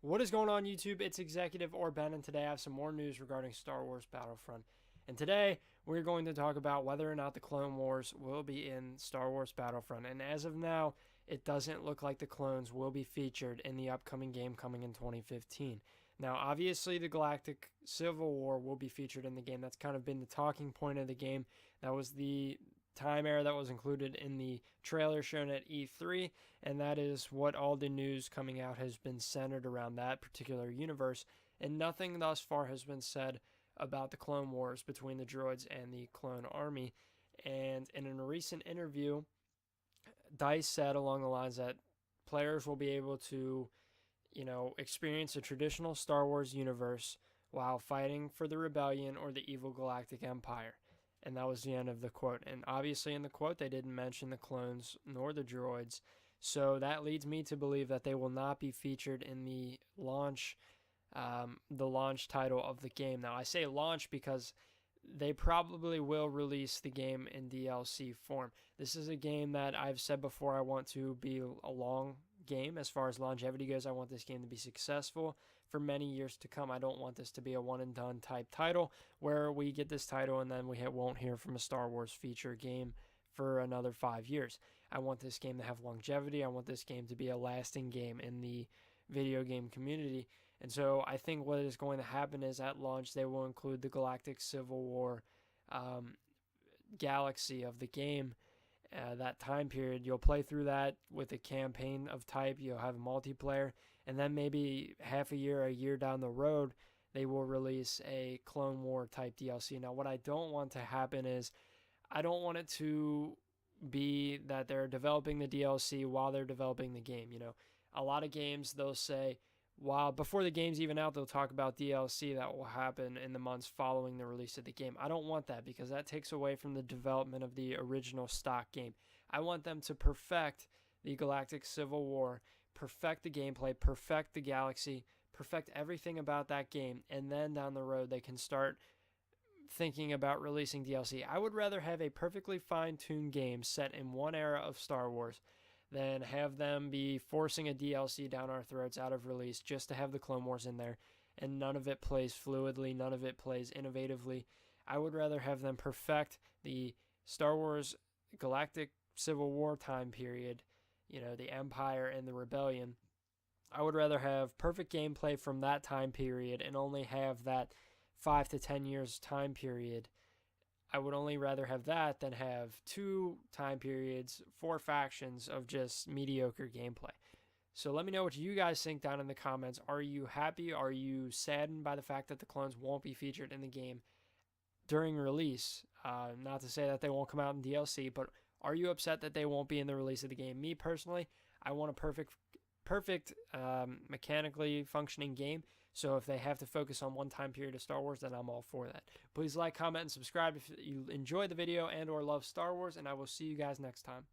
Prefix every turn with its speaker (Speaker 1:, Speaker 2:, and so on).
Speaker 1: What is going on, YouTube? It's Executive or Ben, and today I have some more news regarding Star Wars Battlefront. And today we're going to talk about whether or not the Clone Wars will be in Star Wars Battlefront. And as of now, it doesn't look like the clones will be featured in the upcoming game coming in 2015. Now, obviously, the Galactic Civil War will be featured in the game. That's kind of been the talking point of the game. That was the time era that was included in the trailer shown at E3, and that is what all the news coming out has been centered around that particular universe, and nothing thus far has been said about the Clone Wars between the droids and the clone army. And in a recent interview, DICE said along the lines that players will be able to, experience a traditional Star Wars universe while fighting for the rebellion or the evil galactic empire. And that was the end of the quote. And obviously in the quote, they didn't mention the clones nor the droids. So that leads me to believe that they will not be featured in the launch title of the game. Now, I say launch because they probably will release the game in DLC form. This is a game that I've said before I want to be a long game as far as longevity goes. I want this game to be successful for many years to come. I don't want this to be a one and done type title where we get this title and then we won't hear from a Star Wars feature game for another 5 years. I want this game to have longevity. I want this game to be a lasting game in the video game community. And so I think what is going to happen is at launch they will include the Galactic Civil War galaxy of the game. That time period, you'll play through that with a campaign of type. You'll have multiplayer, and then maybe a year down the road, they will release a Clone War type DLC. Now, what I don't want to happen is I don't want it to be that they're developing the DLC while they're developing the game. A lot of games, they'll say, while before the game's even out, they'll talk about DLC that will happen in the months following the release of the game. I don't want that because that takes away from the development of the original stock game. I want them to perfect the Galactic Civil War, perfect the gameplay, perfect the galaxy, perfect everything about that game, and then down the road they can start thinking about releasing DLC. I would rather have a perfectly fine-tuned game set in one era of Star Wars than have them be forcing a DLC down our throats out of release just to have the Clone Wars in there, and none of it plays fluidly, none of it plays innovatively. I would rather have them perfect the Star Wars Galactic Civil War time period, the Empire and the Rebellion. I would rather have perfect gameplay from that time period and only have that 5 to 10 years time period. I would only rather have that than have 2 time periods, 4 factions of just mediocre gameplay. So let me know what you guys think down in the comments. Are you happy? Are you saddened by the fact that the clones won't be featured in the game during release? Not to say that they won't come out in DLC, but are you upset that they won't be in the release of the game? Me personally, I want a perfect mechanically functioning game. So if they have to focus on one time period of Star Wars, then I'm all for that. Please like, comment, and subscribe if you enjoyed the video and or love Star Wars, and I will see you guys next time.